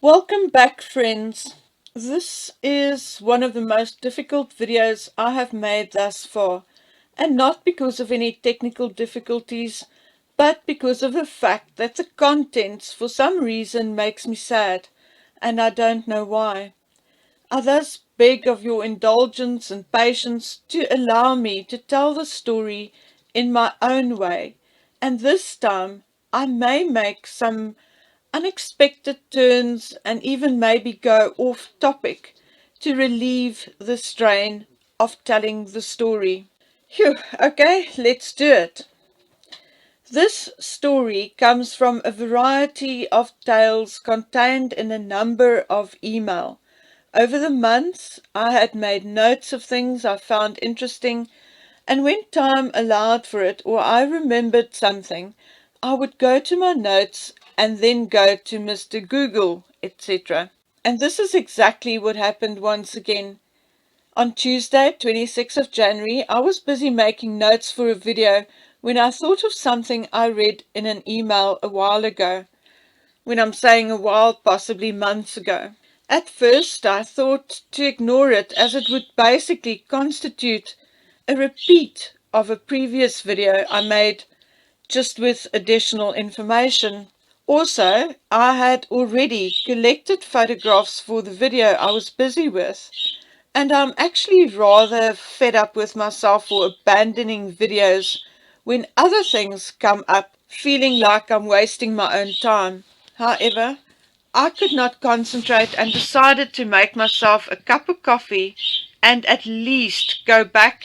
Welcome back, friends. This is one of the most difficult videos I have made thus far, and not because of any technical difficulties, but because of the fact that the contents for some reason makes me sad, and I don't know why. I thus beg of your indulgence and patience to allow me to tell the story in my own way, and this time I may make some unexpected turns and even maybe go off topic to relieve the strain of telling the story. Phew, okay, let's do it. This story comes from a variety of tales contained in a number of email. Over the months, I had made notes of things I found interesting, and when time allowed for it or I remembered something, I would go to my notes and then go to Mr. Google, etc. And this is exactly what happened once again. On Tuesday, 26th of January, I was busy making notes for a video when I thought of something I read in an email a while ago. When I'm saying a while, possibly months ago. At first, I thought to ignore it as it would basically constitute a repeat of a previous video I made just with additional information. Also, I had already collected photographs for the video I was busy with, and I'm actually rather fed up with myself for abandoning videos when other things come up, feeling like I'm wasting my own time. However, I could not concentrate and decided to make myself a cup of coffee and at least go back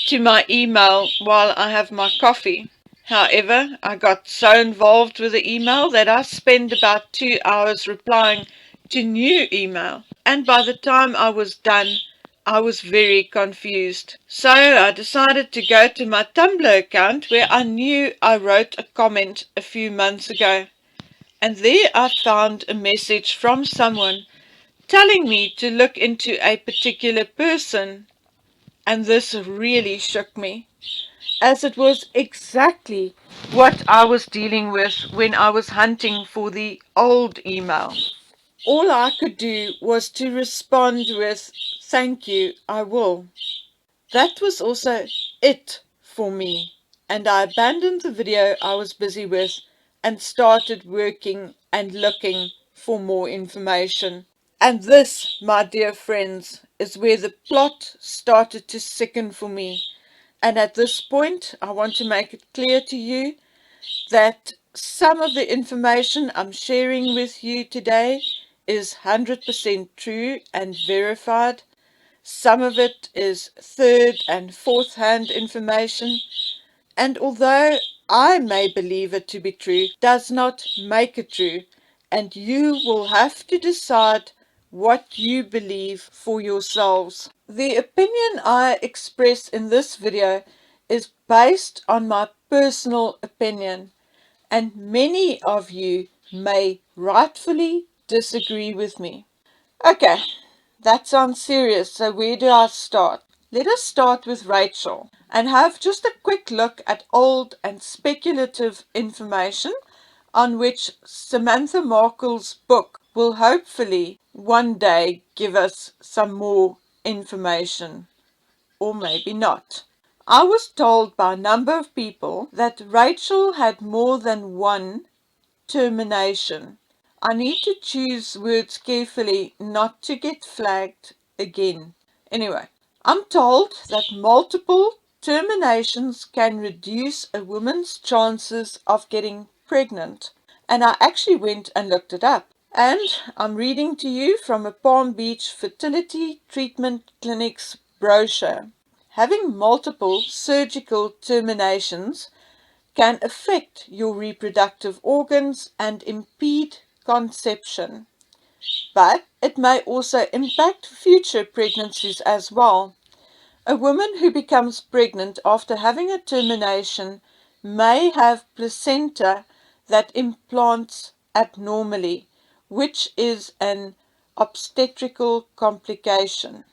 to my email while I have my coffee. However, I got so involved with the email that I spent about 2 hours replying to new email, and by the time I was done, I was very confused. So I decided to go to my Tumblr account where I knew I wrote a comment a few months ago, and there I found a message from someone telling me to look into a particular person, and this really shook me, as it was exactly what I was dealing with when I was hunting for the old email. All I could do was to respond with, "Thank you, I will." That was also it for me, and I abandoned the video I was busy with and started working and looking for more information. And this, my dear friends, is where the plot started to sicken for me. And at this point, I want to make it clear to you that some of the information I'm sharing with you today is 100% true and verified. Some of it is third and fourth hand information, and although I may believe it to be true, does not make it true, and you will have to decide what you believe for yourselves. The opinion I express in this video is based on my personal opinion, and many of you may rightfully disagree with me. Okay, that sounds serious, so where do I start? Let us start with Rachel and have just a quick look at old and speculative information on which Samantha Markle's book will hopefully one day give us some more information, or maybe not. I was told by a number of people that Rachel had more than one termination. I need to choose words carefully not to get flagged again. Anyway, I'm told that multiple terminations can reduce a woman's chances of getting pregnant. And I actually went and looked it up. And I'm reading to you from a Palm Beach Fertility Treatment Clinic's brochure. Having multiple surgical terminations can affect your reproductive organs and impede conception, but it may also impact future pregnancies as well. A woman who becomes pregnant after having a termination may have placenta that implants abnormally, which is an obstetrical complication.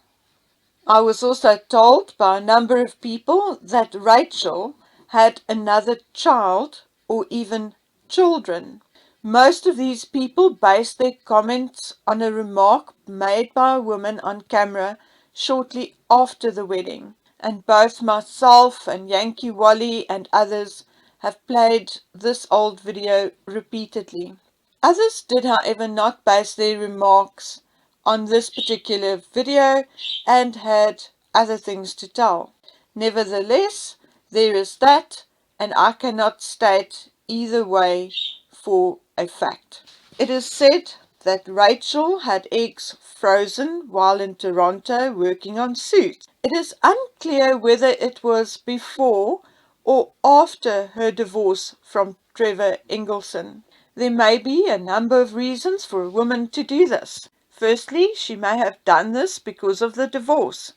I was also told by a number of people that Rachel had another child or even children. Most of these people based their comments on a remark made by a woman on camera shortly after the wedding, and both myself and Yankee Wally and others have played this old video repeatedly. Others did, however, not base their remarks on this particular video and had other things to tell. Nevertheless, there is that, and I cannot state either way for a fact. It is said that Rachel had eggs frozen while in Toronto working on Suits. It is unclear whether it was before or after her divorce from Trevor Ingleson. There may be a number of reasons for a woman to do this. Firstly, she may have done this because of the divorce.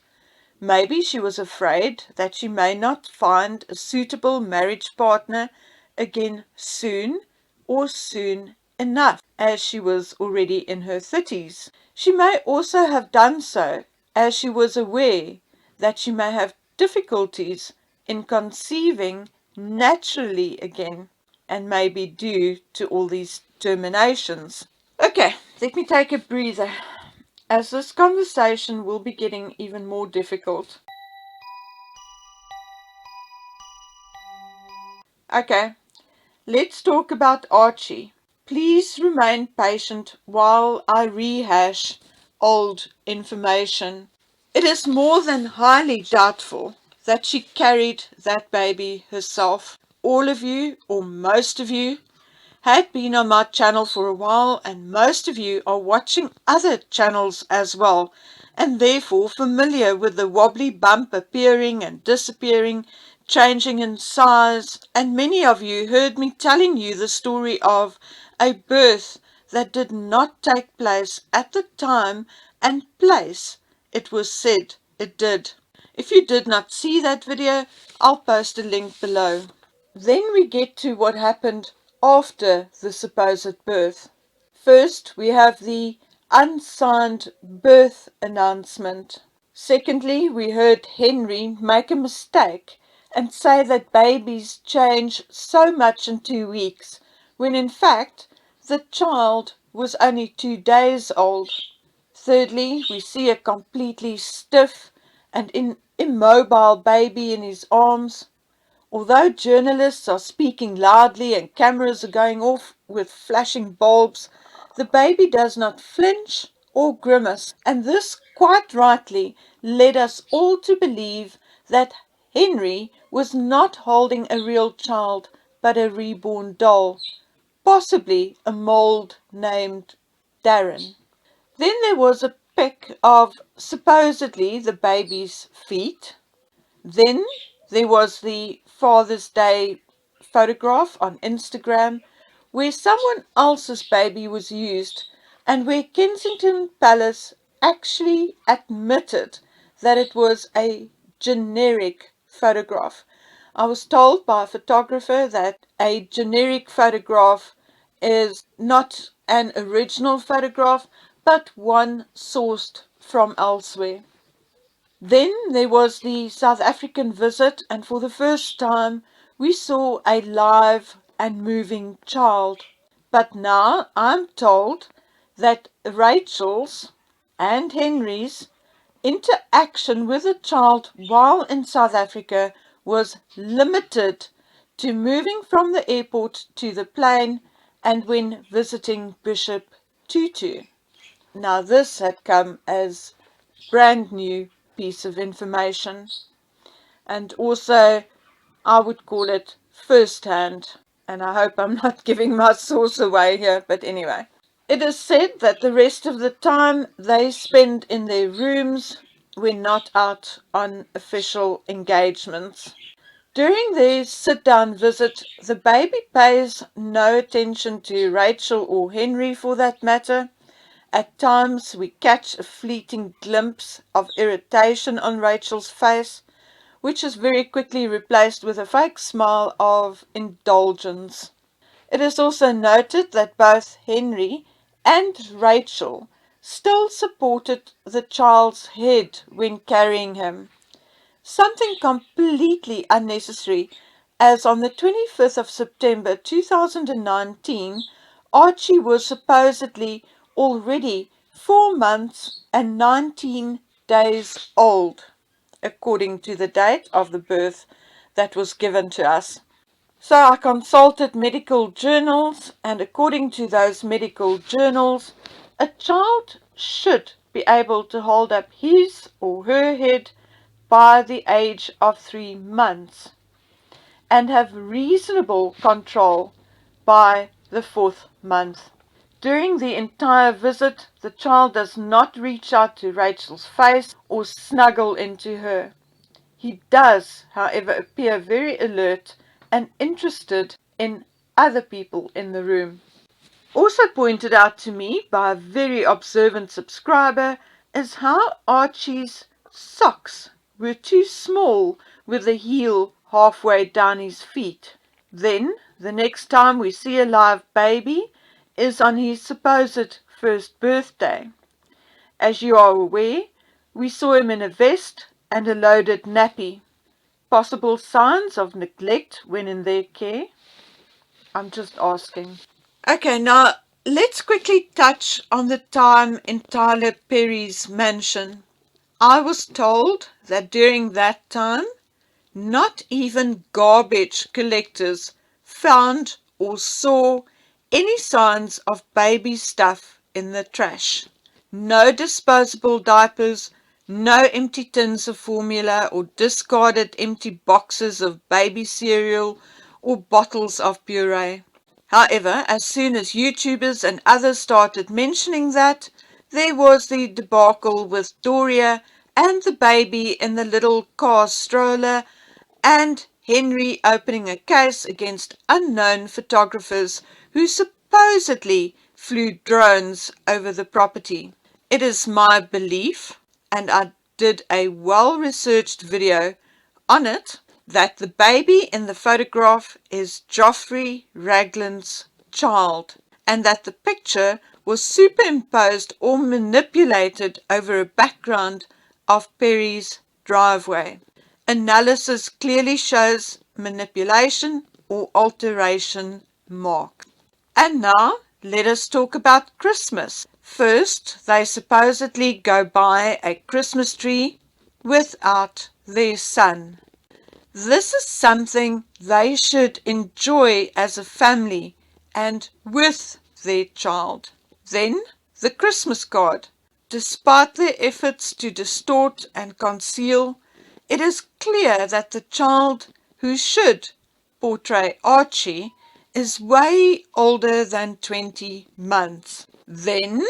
Maybe she was afraid that she may not find a suitable marriage partner again soon or soon enough, as she was already in her 30s. She may also have done so as she was aware that she may have difficulties in conceiving naturally again, and may be due to all these terminations. Okay, let me take a breather, as this conversation will be getting even more difficult. Okay, let's talk about Archie. Please remain patient while I rehash old information. It is more than highly doubtful that she carried that baby herself. All of you, or most of you, had been on my channel for a while, and most of you are watching other channels as well, and therefore familiar with the wobbly bump appearing and disappearing, changing in size, and many of you heard me telling you the story of a birth that did not take place at the time and place it was said it did. If you did not see that video, I'll post a link below. Then we get to what happened after the supposed birth. First, we have the unsigned birth announcement. Secondly, we heard Henry make a mistake and say that babies change so much in 2 weeks, when in fact the child was only 2 days old. Thirdly, we see a completely stiff and immobile baby in his arms. Although journalists are speaking loudly and cameras are going off with flashing bulbs, the baby does not flinch or grimace, and this quite rightly led us all to believe that Henry was not holding a real child but a reborn doll, possibly a mold named Darren. Then there was a pic of supposedly the baby's feet. Then there was the Father's Day photograph on Instagram where someone else's baby was used, and where Kensington Palace actually admitted that it was a generic photograph. I was told by a photographer that a generic photograph is not an original photograph, but one sourced from elsewhere. Then there was the South African visit, and for the first time we saw a live and moving child. But now I'm told that Rachel's and Henry's interaction with the child while in South Africa was limited to moving from the airport to the plane and when visiting Bishop Tutu. Now this had come as brand new piece of information, and also I would call it first hand, and I hope I'm not giving my source away here, but anyway. It is said that the rest of the time they spend in their rooms when not out on official engagements. During their sit-down visit, the baby pays no attention to Rachel or Henry for that matter. At times we catch a fleeting glimpse of irritation on Rachel's face, which is very quickly replaced with a fake smile of indulgence. It is also noted that both Henry and Rachel still supported the child's head when carrying him, something completely unnecessary, as on the 25th of September 2019, Archie was supposedly already 4 months and 19 days old, according to the date of the birth that was given to us. So I consulted medical journals, and according to those medical journals, a child should be able to hold up his or her head by the age of 3 months and have reasonable control by the 4th month. During the entire visit, the child does not reach out to Rachel's face or snuggle into her. He does, however, appear very alert and interested in other people in the room. Also pointed out to me by a very observant subscriber is how Archie's socks were too small with the heel halfway down his feet. Then, the next time we see a live baby is on his supposed first birthday. As you are aware, we saw him in a vest and a loaded nappy. Possible signs of neglect when in their care? I'm just asking. Okay, now let's quickly touch on the time in Tyler Perry's mansion. I was told that during that time, not even garbage collectors found or saw any signs of baby stuff in the trash. No disposable diapers, no empty tins of formula or discarded empty boxes of baby cereal or bottles of puree. However, as soon as YouTubers and others started mentioning that, there was the debacle with Doria and the baby in the little car stroller, and Henry opening a case against unknown photographers who supposedly flew drones over the property. It is my belief, and I did a well-researched video on it, that the baby in the photograph is Geoffrey Ragland's child, and that the picture was superimposed or manipulated over a background of Perry's driveway. Analysis clearly shows manipulation or alteration mark. And now, let us talk about Christmas. First, they supposedly go buy a Christmas tree without their son. This is something they should enjoy as a family and with their child. Then, the Christmas card. Despite their efforts to distort and conceal, it is clear that the child who should portray Archie is way older than 20 months. Then,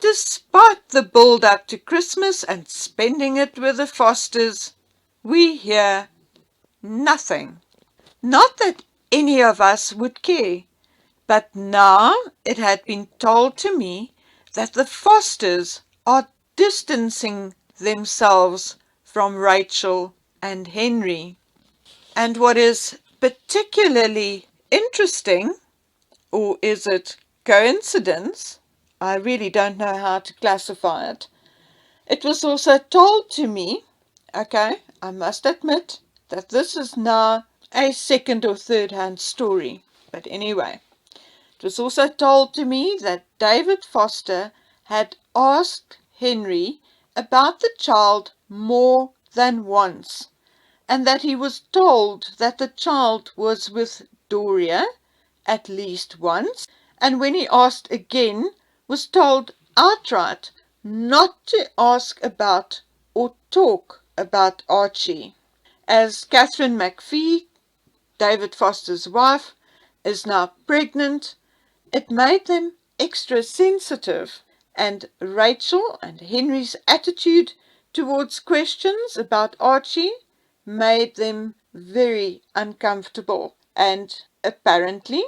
despite the build-up to Christmas and spending it with the Fosters, we hear nothing. Not that any of us would care, but now it had been told to me that the Fosters are distancing themselves from Rachel and Henry. And what is particularly interesting, or is it coincidence? I really don't know how to classify it. It was also told to me, okay, I must admit that this is now a second or third hand story. But anyway, it was also told to me that David Foster had asked Henry about the child more than once, and that he was told that the child was with Doria at least once, and when he asked again, was told outright not to ask about or talk about Archie. As Catherine McPhee, David Foster's wife, is now pregnant, it made them extra sensitive, and Rachel and Henry's attitude towards questions about Archie made them very uncomfortable. And apparently,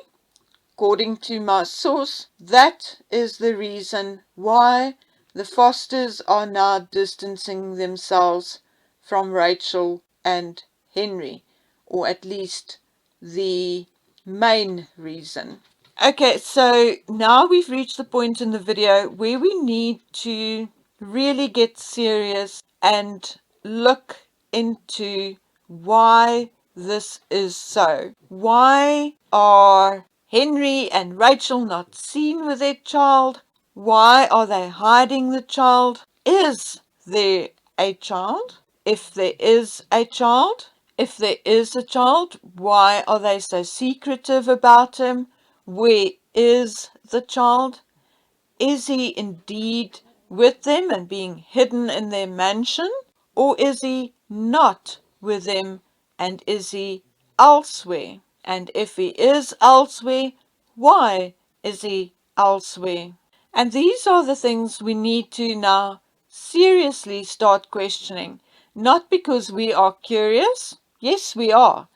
according to my source, that is the reason why the Fosters are now distancing themselves from Rachel and Henry, or at least the main reason. Okay, so now we've reached the point in the video where we need to really get serious and look into why this is so. Why are Henry and Rachel not seen with their child? Why are they hiding the child? Is there a child? If there is a child, if there is a child, why are they so secretive about him? Where is the child? Is he indeed with them and being hidden in their mansion? Or is he not with them and is he elsewhere? And if he is elsewhere, why is he elsewhere? And these are the things we need to now seriously start questioning. Not because we are curious. Yes, we are.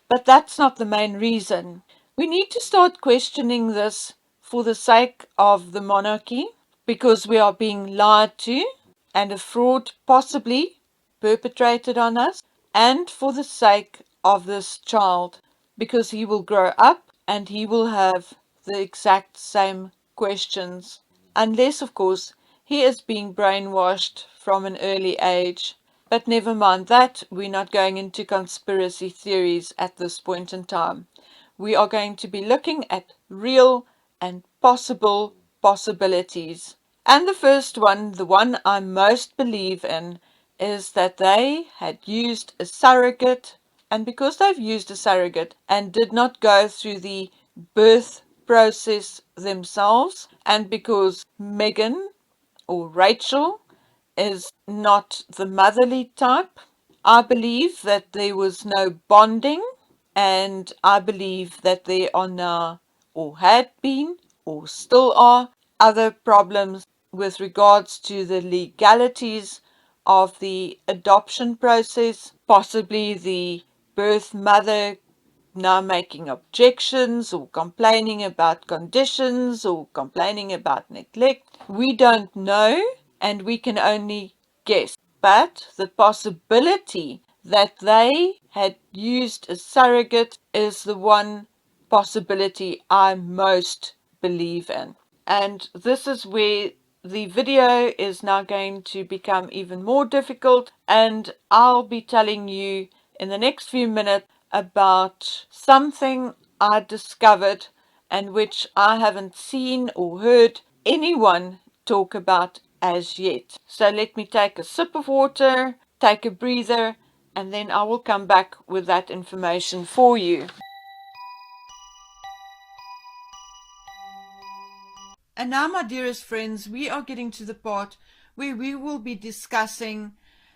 But that's not the main reason. We need to start questioning this for the sake of the monarchy, because we are being lied to and a fraud possibly perpetrated on us, and for the sake of this child, because he will grow up and he will have the exact same questions, unless, of course, he is being brainwashed from an early age. But never mind that, we're not going into conspiracy theories at this point in time. We are going to be looking at real and possible possibilities. And the first one, the one I most believe in, is that they had used a surrogate, and because they've used a surrogate and did not go through the birth process themselves, and because Meghan or Rachel is not the motherly type, I believe that there was no bonding, and I believe that there are now, or had been, or still are, other problems with regards to the legalities of the adoption process, possibly the birth mother now making objections or complaining about conditions or complaining about neglect. We don't know and we can only guess. But the possibility that they had used a surrogate is the one possibility I most believe in. And this is where the video is now going to become even more difficult, and I'll be telling you in the next few minutes about something I discovered and which I haven't seen or heard anyone talk about as yet. So let me take a sip of water, take a breather, and then I will come back with that information for you. And now, my dearest friends, we are getting to the part where we will be discussing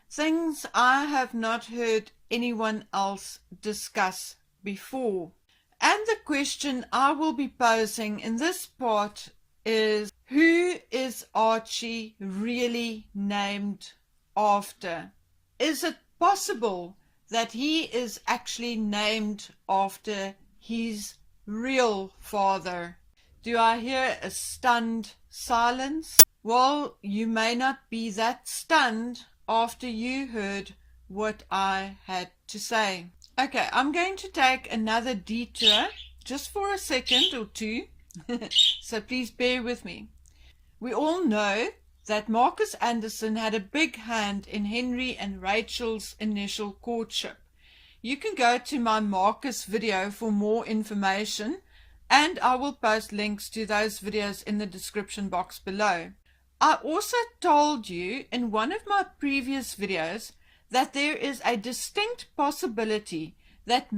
things I have not heard anyone else discuss before. And the question I will be posing in this part is, who is Archie really named after? Is it possible that he is actually named after his real father? Do I hear a stunned silence? Well, you may not be that stunned after you heard what I had to say. Okay, I'm going to take another detour just for a second or two, so please bear with me. We all know that Markus Anderson had a big hand in Henry and Rachel's initial courtship. You can go to my Markus video for more information, and I will post links to those videos in the description box below. I also told you in one of my previous videos that there is a distinct possibility that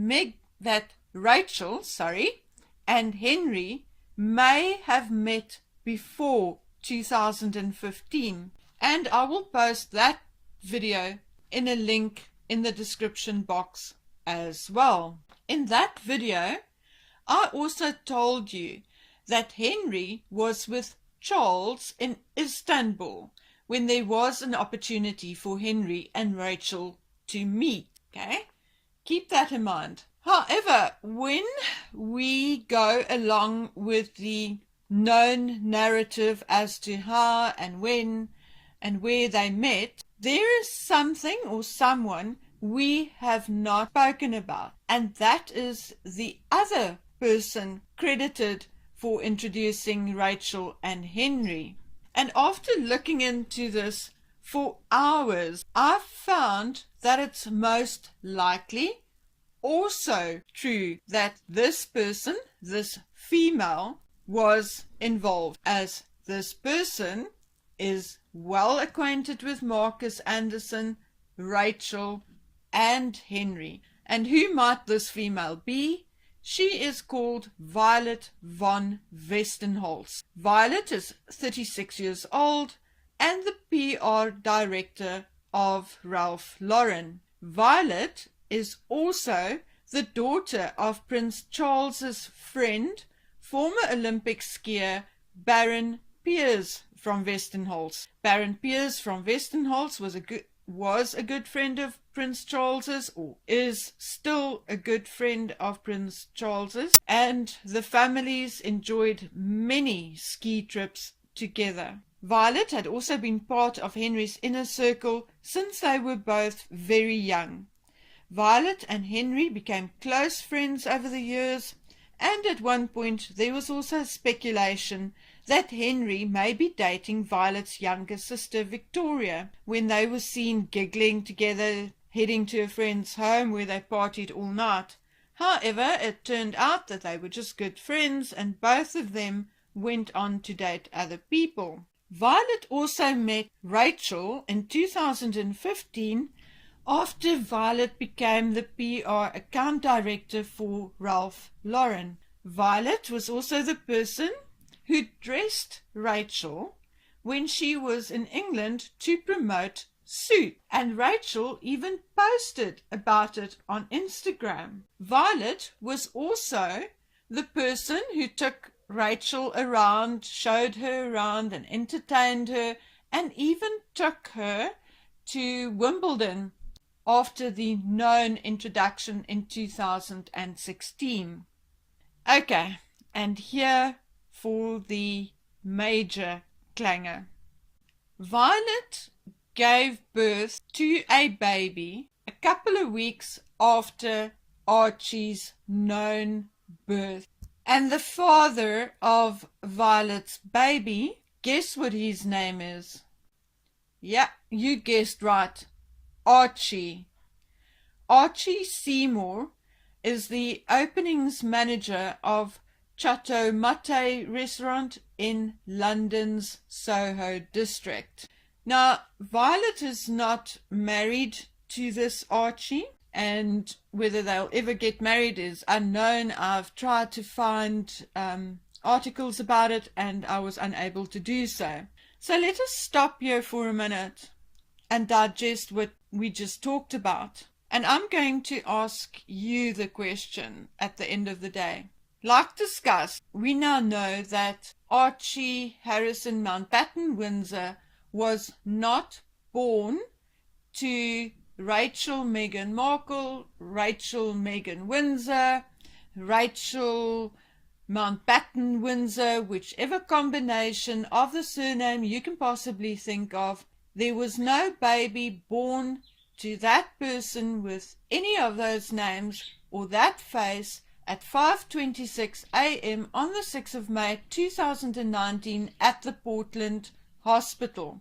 Rachel and Henry may have met before 2015, and I will post that video in a link in the description box as well. In that video, I also told you that Henry was with Charles in Istanbul when there was an opportunity for Henry and Rachel to meet. Okay, keep that in mind. However, when we go along with the known narrative as to how and when and where they met, there is something or someone we have not spoken about, and that is the other person credited for introducing Rachel and Henry. And after looking into this for hours, I found that it's most likely also true that this person, this female was involved, as this person is well acquainted with Marcus Anderson, Rachel, and Henry. And who might this female be? She is called Violet von Westenholtz. Violet is 36 years old and the PR director of Ralph Lauren. Violet is also the daughter of Prince Charles's friend, former Olympic skier Baron Piers from Westenholtz. Baron Piers from Westenholtz was a good friend of Prince Charles's, or is still a good friend of Prince Charles's, and the families enjoyed many ski trips together. Violet had also been part of Henry's inner circle since they were both very young. Violet and Henry became close friends over the years, and at one point there was also speculation that Henry may be dating Violet's younger sister Victoria, when they were seen giggling together, heading to a friend's home where they partied all night. However, it turned out that they were just good friends, and both of them went on to date other people. Violet also met Rachel in 2015 after Violet became the PR account director for Ralph Lauren. Violet was also the person who dressed Rachel when she was in England to promote Suit, and Rachel even posted about it on Instagram. Violet was also the person who took Rachel around, showed her around and entertained her, and even took her to Wimbledon after the known introduction in 2016. Okay, and here for the major clanger. Violet gave birth to a baby a couple of weeks after Archie's known birth. And the father of Violet's baby, guess what his name is? Yeah, you guessed right. Archie. Archie Seymour is the openings manager of Chateau Mate restaurant in London's Soho district. Now, Violet is not married to this Archie, and whether they'll ever get married is unknown. I've tried to find articles about it, and I was unable to do so. So let us stop here for a minute and digest what we just talked about. And I'm going to ask you the question at the end of the day. Like discussed, we now know that Archie Harrison Mountbatten Windsor was not born to Rachel Meghan Markle, Rachel Meghan Windsor, Rachel Mountbatten Windsor, whichever combination of the surname you can possibly think of. There was no baby born to that person with any of those names or that face at 5:26 a.m. on the 6th of May 2019 at the Portland Hospital.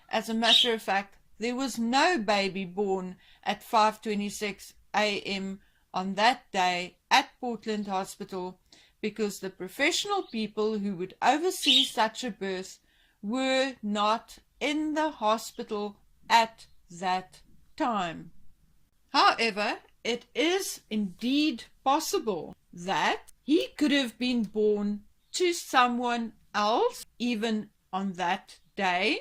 As a matter of fact, there was no baby born at 5:26 a.m. on that day at Portland Hospital, because the professional people who would oversee such a birth were not in the hospital at that time. However, it is indeed possible that he could have been born to someone else, even on that day,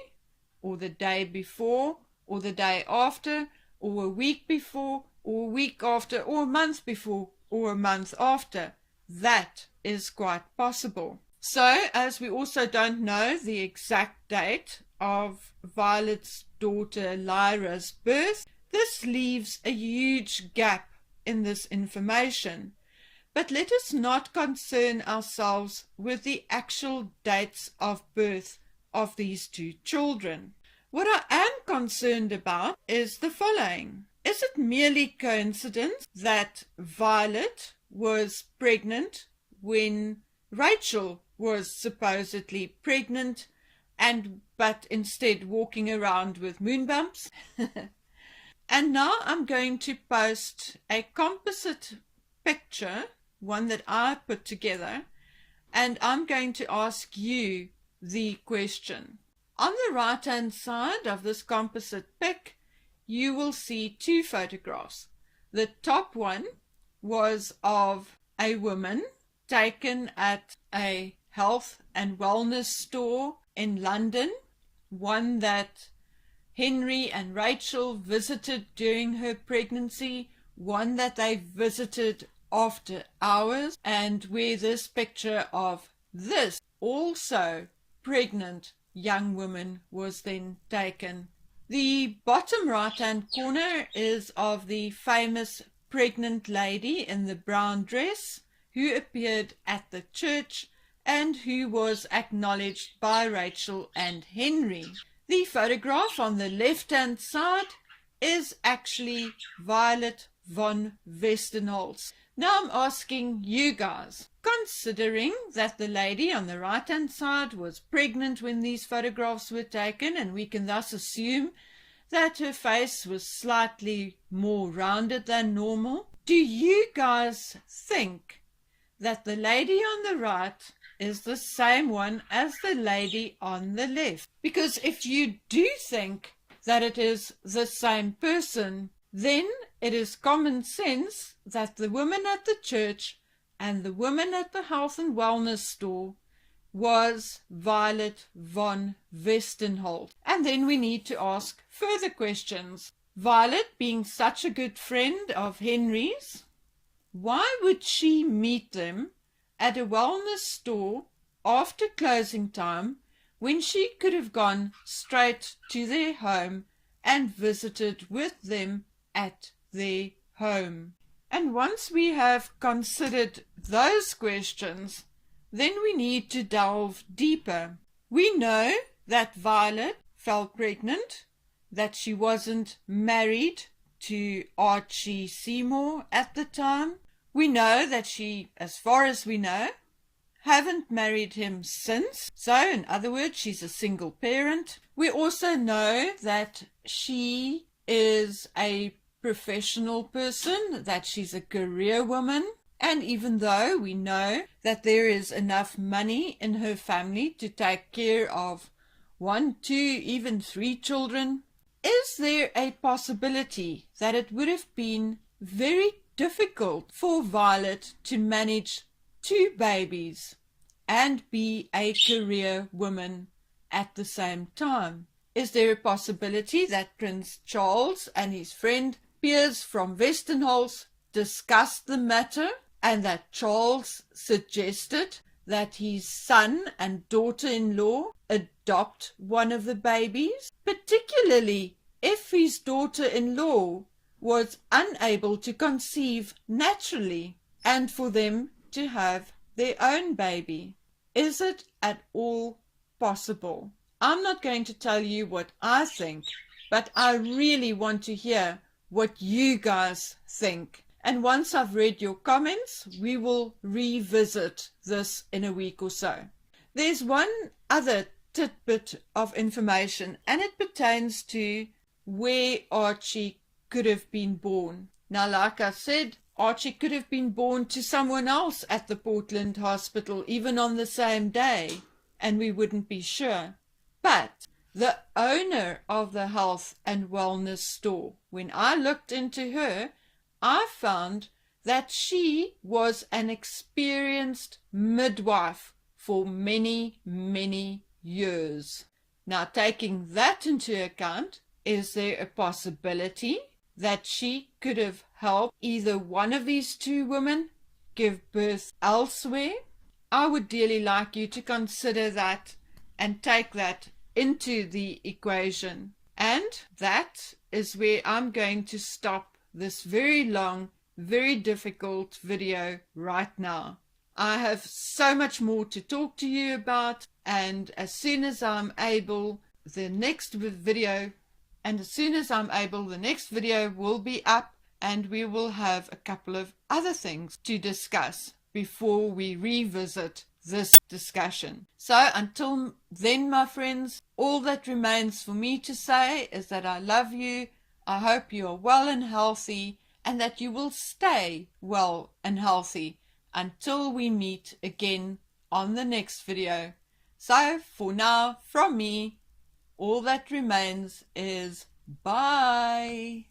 or the day before, or the day after, or a week before, or a week after, or a month before, or a month after. That is quite possible. So, as we also don't know the exact date of Violet's daughter Lyra's birth, this leaves a huge gap in this information. But let us not concern ourselves with the actual dates of birth of these two children. What I am concerned about is the following. Is it merely coincidence that Violet was pregnant when Rachel was supposedly pregnant, but instead walking around with moon bumps? And now I'm going to post a composite picture, one that I put together, and I'm going to ask you the question. On the right-hand side of this composite pic, you will see two photographs. The top one was of a woman taken at a health and wellness store in London, one that Henry and Rachel visited during her pregnancy, one that they visited after hours, and where this picture of this also pregnant young woman was then taken. The bottom right-hand corner is of the famous pregnant lady in the brown dress who appeared at the church and who was acknowledged by Rachel and Henry. The photograph on the left-hand side is actually Violet von Westenholtz. Now I'm asking you guys, considering that the lady on the right-hand side was pregnant when these photographs were taken, and we can thus assume that her face was slightly more rounded than normal, do you guys think that the lady on the right is the same one as the lady on the left? Because if you do think that it is the same person, then it is common sense that the woman at the church and the woman at the health and wellness store was Violet von Westenholtz. And then we need to ask further questions. Violet, being such a good friend of Henry's, why would she meet them at a wellness store after closing time when she could have gone straight to their home and visited with them at their home? And once we have considered those questions, then we need to delve deeper. We know that Violet fell pregnant, that she wasn't married to Archie Seymour at the time. We know that she, as far as we know, haven't married him since. So, in other words, she's a single parent. We also know that she is a professional person, that she's a career woman. And even though we know that there is enough money in her family to take care of 1, 2, even 3 children, is there a possibility that it would have been very difficult for Violet to manage 2 babies and be a career woman at the same time? Is there a possibility that Prince Charles and his friend Piers from Westenholtz discussed the matter, and that Charles suggested that his son and daughter-in-law adopt one of the babies, particularly if his daughter-in-law was unable to conceive naturally, and for them to have their own baby? Is it at all possible? I'm not going to tell you what I think, but I really want to hear what you guys think. And once I've read your comments, we will revisit this in a week or so. There's one other tidbit of information, and it pertains to where Archie could have been born. Now, like I said, Archie could have been born to someone else at the Portland hospital, even on the same day, and we wouldn't be sure. But the owner of the health and wellness store, when I looked into her, I found that she was an experienced midwife for many, many years. Now, taking that into account, is there a possibility that she could have helped either one of these 2 women give birth elsewhere? I would dearly like you to consider that and take that into the equation. And that is where I'm going to stop this very long, very difficult video right now. I have so much more to talk to you about, and as soon as I'm able, the next video will be up, and we will have a couple of other things to discuss before we revisit this discussion. So until then, my friends, all that remains for me to say is that I love you. I hope you are well and healthy, and that you will stay well and healthy until we meet again on the next video. So for now, from me, all that remains is bye.